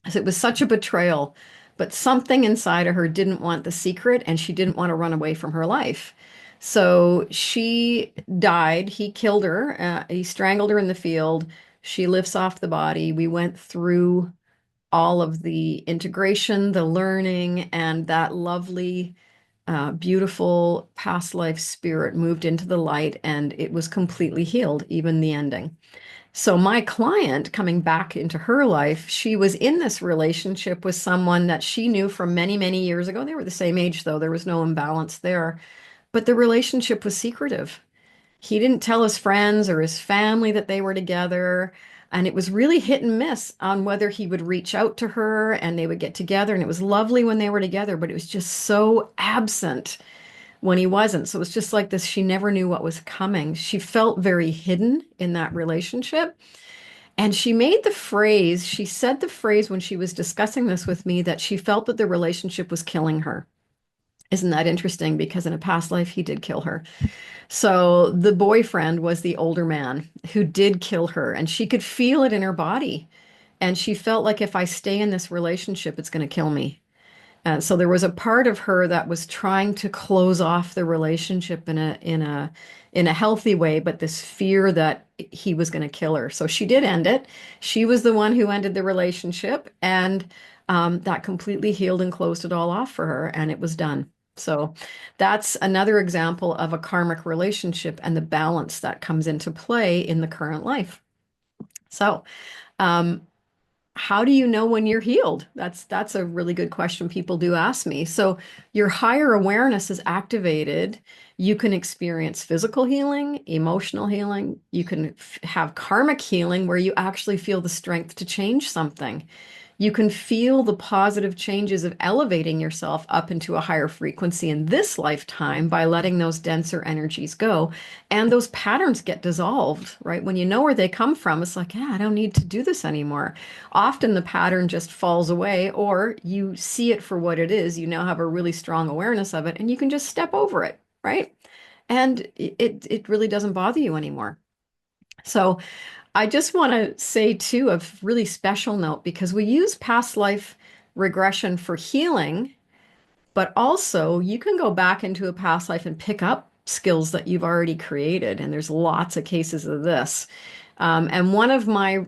So it was such a betrayal, but something inside of her didn't want the secret and she didn't want to run away from her life. So she died. He killed her. He strangled her in the field. She lifts off the body. We went through all of the integration, the learning, and that lovely, beautiful past life spirit moved into the light and it was completely healed, even the ending. So my client coming back into her life, she was in this relationship with someone that she knew from many, many years ago. They were the same age, though. There was no imbalance there. But the relationship was secretive. He didn't tell his friends or his family that they were together. And it was really hit and miss on whether he would reach out to her and they would get together. And it was lovely when they were together, but it was just so absent when he wasn't. So it was just like this. She never knew what was coming. She felt very hidden in that relationship. And she said the phrase when she was discussing this with me that she felt that the relationship was killing her. Isn't that interesting? Because in a past life, he did kill her. So the boyfriend was the older man who did kill her, and she could feel it in her body. And she felt like if I stay in this relationship, it's going to kill me. So there was a part of her that was trying to close off the relationship in a healthy way, but this fear that he was going to kill her. So she did end it. She was the one who ended the relationship, and that completely healed and closed it all off for her, and it was done. So that's another example of a karmic relationship and the balance that comes into play in the current life. So, um, how do you know when you're healed? That's a really good question people do ask me. So your higher awareness is activated. You can experience physical healing, emotional healing. You can have karmic healing where you actually feel the strength to change something. You can feel the positive changes of elevating yourself up into a higher frequency in this lifetime by letting those denser energies go. And those patterns get dissolved, right? When you know where they come from, it's like, yeah, I don't need to do this anymore. Often the pattern just falls away, or you see it for what it is. You now have a really strong awareness of it, and you can just step over it, right? And it really doesn't bother you anymore. So I just want to say too, a really special note, because we use past life regression for healing, but also you can go back into a past life and pick up skills that you've already created. And there's lots of cases of this. And one of my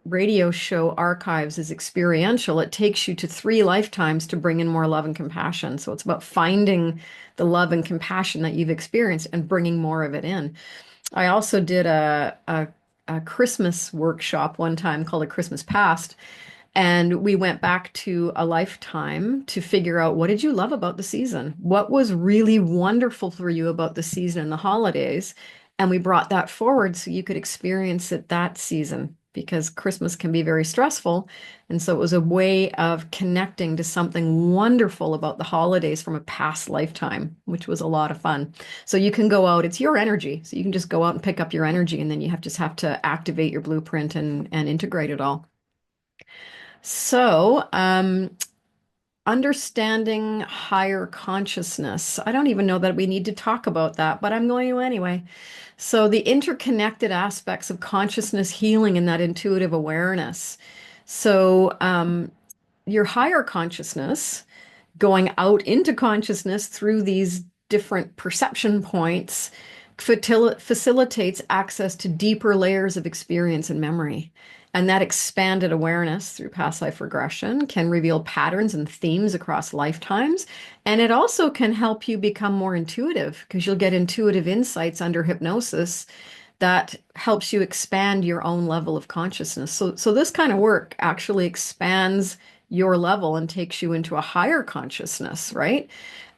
radio show archives is experiential. It takes you to 3 lifetimes to bring in more love and compassion. So it's about finding the love and compassion that you've experienced and bringing more of it in. I also did a Christmas workshop one time called A Christmas Past, and we went back to a lifetime to figure out, what did you love about the season? What was really wonderful for you about the season and the holidays? And we brought that forward so you could experience it that season, because Christmas can be very stressful. And so it was a way of connecting to something wonderful about the holidays from a past lifetime, which was a lot of fun. So you can go out, it's your energy. So you can just go out and pick up your energy, and then you just have to activate your blueprint and integrate it all. So, understanding higher consciousness. I don't even know that we need to talk about that, but I'm going to anyway. So, the interconnected aspects of consciousness healing and that intuitive awareness. So, your higher consciousness going out into consciousness through these different perception points facilitates access to deeper layers of experience and memory. And that expanded awareness through past life regression can reveal patterns and themes across lifetimes. And it also can help you become more intuitive, because you'll get intuitive insights under hypnosis that helps you expand your own level of consciousness. So this kind of work actually expands your level and takes you into a higher consciousness, right?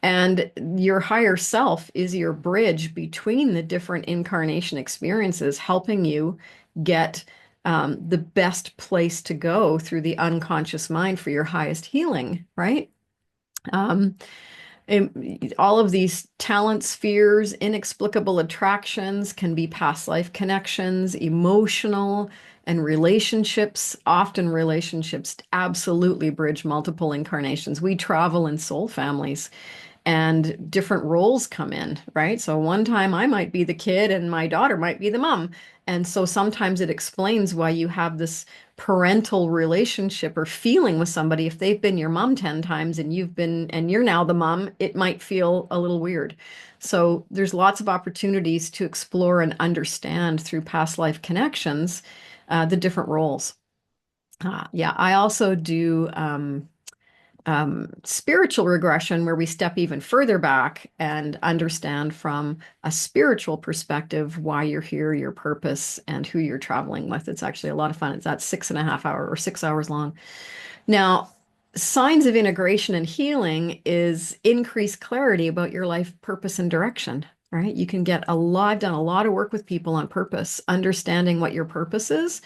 And your higher self is your bridge between the different incarnation experiences, helping you get the best place to go through the unconscious mind for your highest healing, right? Um, all of these talent spheres, inexplicable attractions can be past life connections, emotional and relationships. Often relationships absolutely bridge multiple incarnations. We travel in soul families, and different roles come in, right? So one time I might be the kid and my daughter might be the mom. And so sometimes it explains why you have this parental relationship or feeling with somebody. If they've been your mom 10 times and you're now the mom, it might feel a little weird. So there's lots of opportunities to explore and understand through past life connections, the different roles. Yeah, I also do spiritual regression, where we step even further back and understand from a spiritual perspective why you're here, your purpose, and who you're traveling with. It's actually a lot of fun. It's that 6.5 hour or 6 hours long. Now, signs of integration and healing is increased clarity about your life purpose and direction, right? You can get I've done a lot of work with people on purpose, understanding what your purpose is.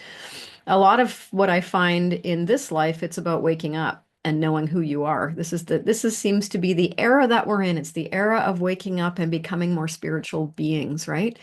A lot of what I find in this life, it's about waking up and knowing who you are. Seems to be the era that we're in. It's the era of waking up and becoming more spiritual beings, right?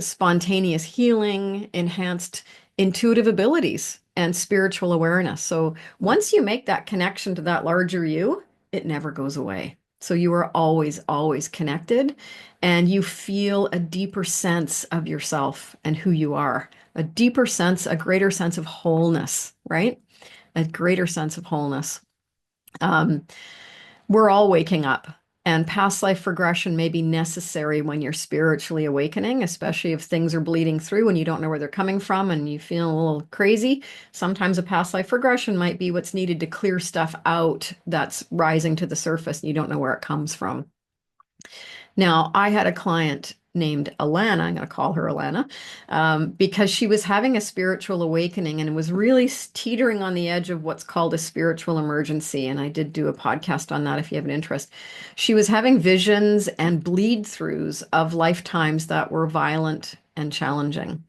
Spontaneous healing, enhanced intuitive abilities, and spiritual awareness. So once you make that connection to that larger you, it never goes away. So you are always, always connected, and you feel a deeper sense of yourself and who you are, a deeper sense, a greater sense of wholeness, right? A greater sense of wholeness. Um, we're all waking up, and past life regression may be necessary when you're spiritually awakening, especially if things are bleeding through and you don't know where they're coming from and you feel a little crazy. Sometimes a past life regression might be what's needed to clear stuff out that's rising to the surface and you don't know where it comes from. Now, I had a client named Alana, I'm going to call her Alana, because she was having a spiritual awakening and was really teetering on the edge of what's called a spiritual emergency. And I did do a podcast on that if you have an interest. She was having visions and bleed throughs of lifetimes that were violent and challenging.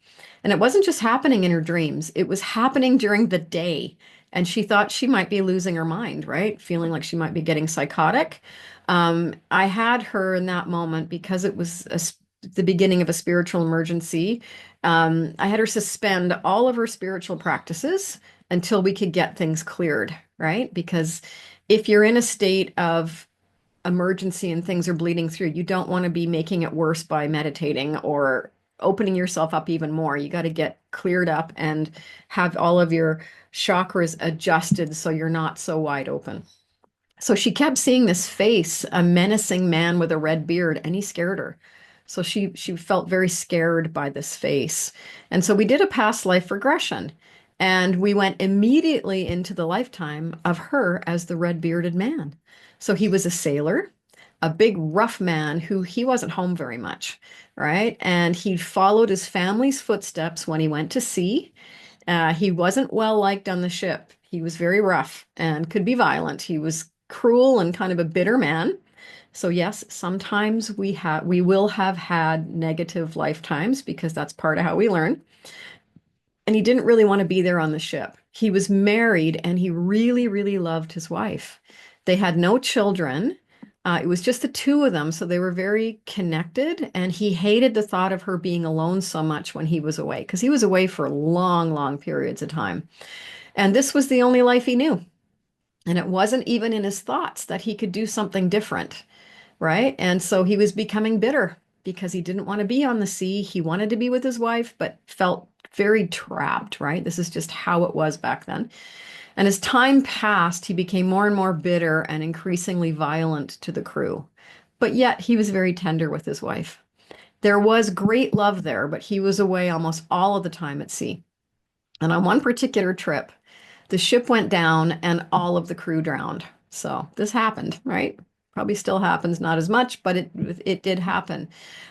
And it wasn't just happening in her dreams, it was happening during the day. And she thought she might be losing her mind, right? Feeling like she might be getting psychotic. I had her in that moment because it was the beginning of a spiritual emergency. I had her suspend all of her spiritual practices until we could get things cleared, right? Because if you're in a state of emergency and things are bleeding through, you don't want to be making it worse by meditating or opening yourself up even more. You got to get cleared up and have all of your chakras adjusted so you're not so wide open. So she kept seeing this face, a menacing man with a red beard, and he scared her. So she felt very scared by this face. And so we did a past life regression. And we went immediately into the lifetime of her as the red bearded man. So he was a sailor, a big rough man who he wasn't home very much, right? And he followed his family's footsteps when he went to sea. He wasn't well liked on the ship. He was very rough and could be violent. He was cruel and kind of a bitter man. So yes, sometimes we will have had negative lifetimes because that's part of how we learn. And he didn't really want to be there on the ship. He was married and he really, really loved his wife. They had no children. It was just the two of them, so they were very connected. And he hated the thought of her being alone so much when he was away, because he was away for long, long periods of time. And this was the only life he knew. And it wasn't even in his thoughts that he could do something different, right? And so he was becoming bitter because he didn't want to be on the sea. He wanted to be with his wife, but felt very trapped, right? This is just how it was back then. And as time passed, he became more and more bitter and increasingly violent to the crew. But yet he was very tender with his wife. There was great love there, but he was away almost all of the time at sea. And on one particular trip, the ship went down and all of the crew drowned. So this happened, right? Probably still happens, not as much, but it did happen.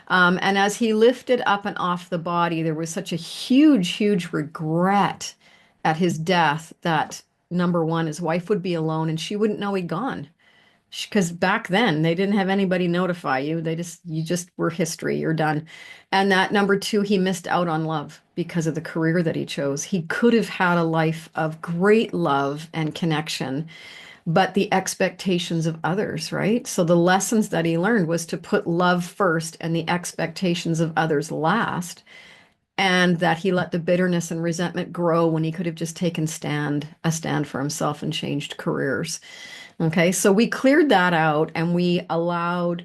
And as he lifted up and off the body, there was such a huge, huge regret at his death that number one, his wife would be alone and she wouldn't know he'd gone. Because back then they didn't have anybody notify you. You just were history. You're done. And that number two, he missed out on love because of the career that he chose. He could have had a life of great love and connection, but the expectations of others, right? So the lessons that he learned was to put love first and the expectations of others last, and that he let the bitterness and resentment grow when he could have just taken a stand for himself and changed careers. Okay, so we cleared that out and we allowed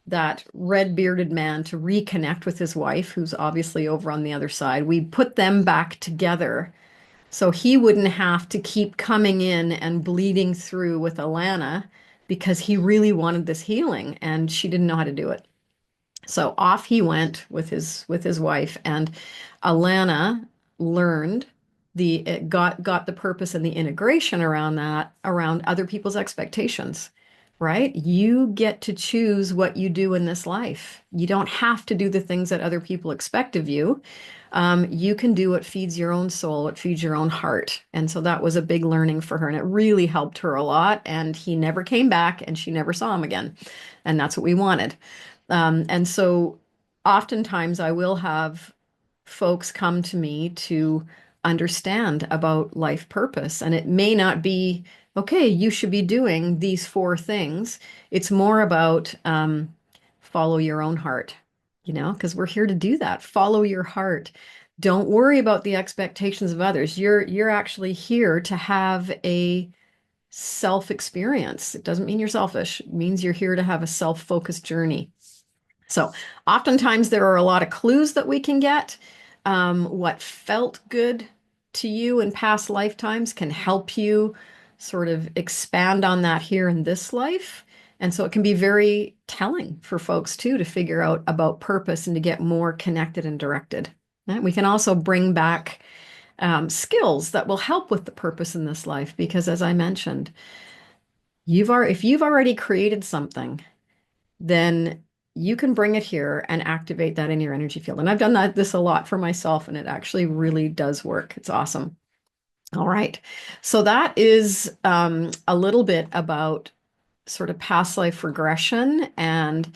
that red bearded man to reconnect with his wife, who's obviously over on the other side. We put them back together so he wouldn't have to keep coming in and bleeding through with Alana because he really wanted this healing and she didn't know how to do it. So off he went with his wife, and Alana learned got the purpose and the integration around that, around other people's expectations, right? You get to choose what you do in this life. You don't have to do the things that other people expect of you. You can do what feeds your own soul, what feeds your own heart. And so that was a big learning for her, and it really helped her a lot. And he never came back, and she never saw him again. And that's what we wanted. And so oftentimes I will have folks come to me to understand about life purpose. And it may not be, okay, you should be doing these four things. It's more about follow your own heart, because we're here to do that. Follow your heart. Don't worry about the expectations of others. You're actually here to have a self experience. It doesn't mean you're selfish. It means you're here to have a self-focused journey. So oftentimes there are a lot of clues that we can get. What felt good to you in past lifetimes can help you sort of expand on that here in this life. And so it can be very telling for folks too to figure out about purpose and to get more connected and directed. And we can also bring back skills that will help with the purpose in this life, because as I mentioned, if you've already created something, then you can bring it here and activate that in your energy field. And I've done this a lot for myself, and it actually really does work. It's awesome. All right. So that is a little bit about sort of past life regression and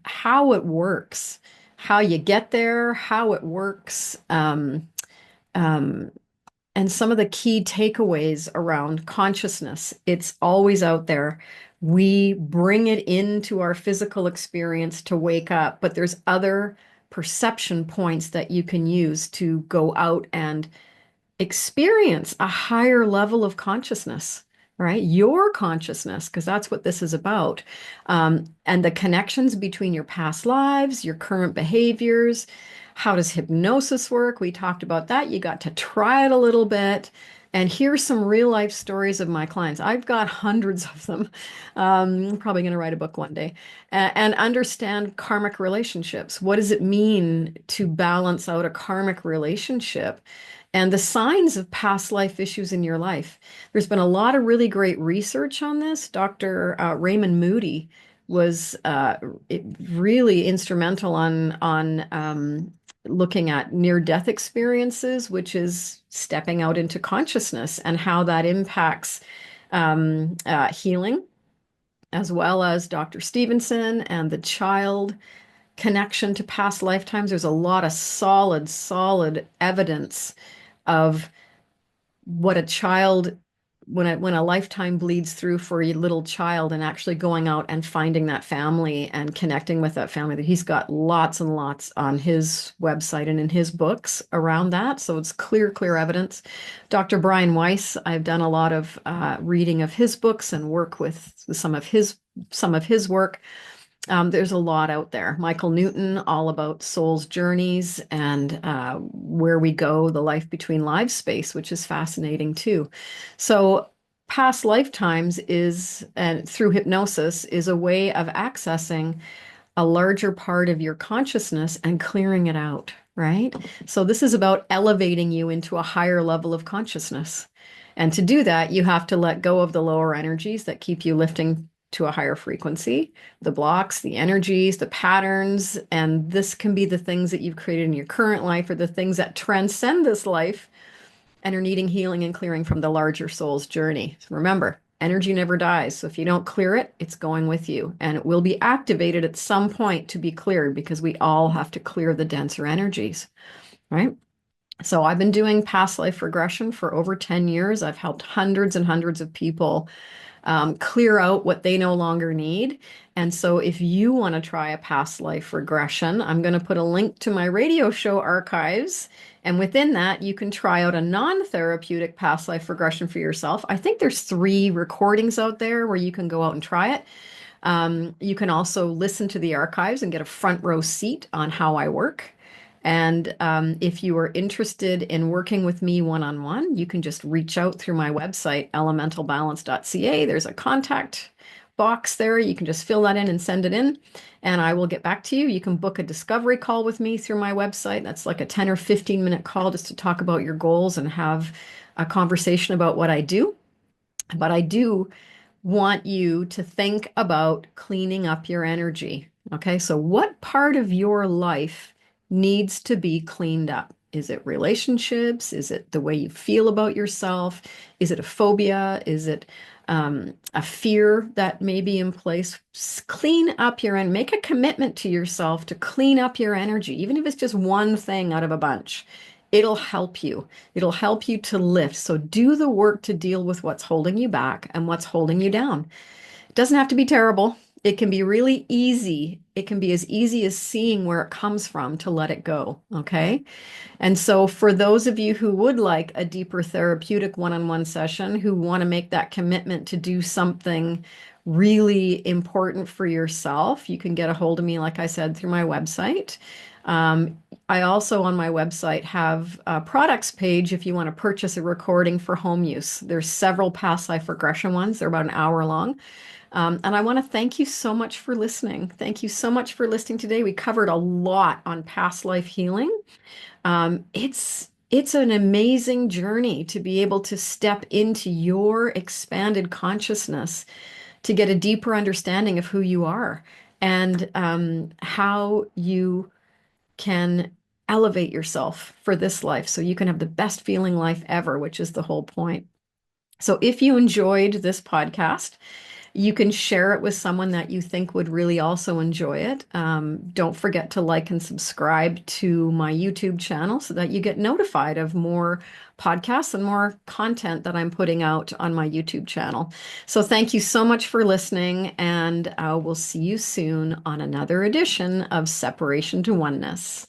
how it works. how you get there, how it works, um, and some of the key takeaways around consciousness. It's always out there. We bring it into our physical experience to wake up, but there's other perception points that you can use to go out and experience a higher level of consciousness, right? Your consciousness, because that's what this is about. And the connections between your past lives, your current behaviors. How does hypnosis work? We talked about that. You got to try it a little bit. And here's some real life stories of my clients. I've got hundreds of them. I'm probably going to write a book one day. And understand karmic relationships. What does it mean to balance out a karmic relationship? And the signs of past life issues in your life. There's been a lot of really great research on this. Dr. Raymond Moody was really instrumental on looking at near-death experiences, which is stepping out into consciousness and how that impacts healing, as well as Dr. Stevenson and the child connection to past lifetimes. There's a lot of solid evidence of what a child when a lifetime bleeds through for a little child and actually going out and finding that family and connecting with that family. That he's got lots and lots on his website and in his books around that, so it's clear evidence. Dr. Brian Weiss, I've done a lot of reading of his books and work with some of his work. There's a lot out there. Michael Newton, all about soul's journeys and where we go, the life between lives space, which is fascinating too. So, past lifetimes is, and through hypnosis, is a way of accessing a larger part of your consciousness and clearing it out, right? So, this is about elevating you into a higher level of consciousness. And to do that, you have to let go of the lower energies that keep you lifting to a higher frequency, the blocks, the energies, the patterns. And this can be the things that you've created in your current life or the things that transcend this life and are needing healing and clearing from the larger soul's journey. So remember, energy never dies. So if you don't clear it, it's going with you and it will be activated at some point to be cleared because we all have to clear the denser energies, right? So I've been doing past life regression for over 10 years. I've helped hundreds and hundreds of people clear out what they no longer need. And so if you want to try a past life regression, I'm going to put a link to my radio show archives. And within that, you can try out a non-therapeutic past life regression for yourself. I think there's 3 recordings out there where you can go out and try it. You can also listen to the archives and get a front row seat on how I work. And if you are interested in working with me one-on-one, you can just reach out through my website, elementalbalance.ca. There's a contact box there. You can just fill that in and send it in, and I will get back to you. You can book a discovery call with me through my website. That's like a 10 or 15-minute call just to talk about your goals and have a conversation about what I do. But I do want you to think about cleaning up your energy. Okay, so what part of your life needs to be cleaned up? Is it relationships? Is it the way you feel about yourself? Is it a phobia? Is it a fear that may be in place? Clean up your and make a commitment to yourself to clean up your energy, even if it's just one thing out of a bunch. It'll help you. It'll help you to lift. So do the work to deal with what's holding you back and what's holding you down. It doesn't have to be terrible. It can be really easy. It can be as easy as seeing where it comes from to let it go. Okay. And so, for those of you who would like a deeper therapeutic one-on-one session, who want to make that commitment to do something really important for yourself, you can get a hold of me, like I said, through my website. I also, on my website, have a products page if you want to purchase a recording for home use. There's several past life regression ones. They're about an hour long. And I want to thank you so much for listening. Thank you so much for listening today. We covered a lot on past life healing. It's an amazing journey to be able to step into your expanded consciousness to get a deeper understanding of who you are and how you can elevate yourself for this life so you can have the best feeling life ever, which is the whole point. So if you enjoyed this podcast, You can share it with someone that you think would really also enjoy it. Don't forget to like and subscribe to my YouTube channel so that you get notified of more podcasts and more content that I'm putting out on my YouTube channel. So thank you so much for listening, and we'll see you soon on another edition of Separation to Oneness.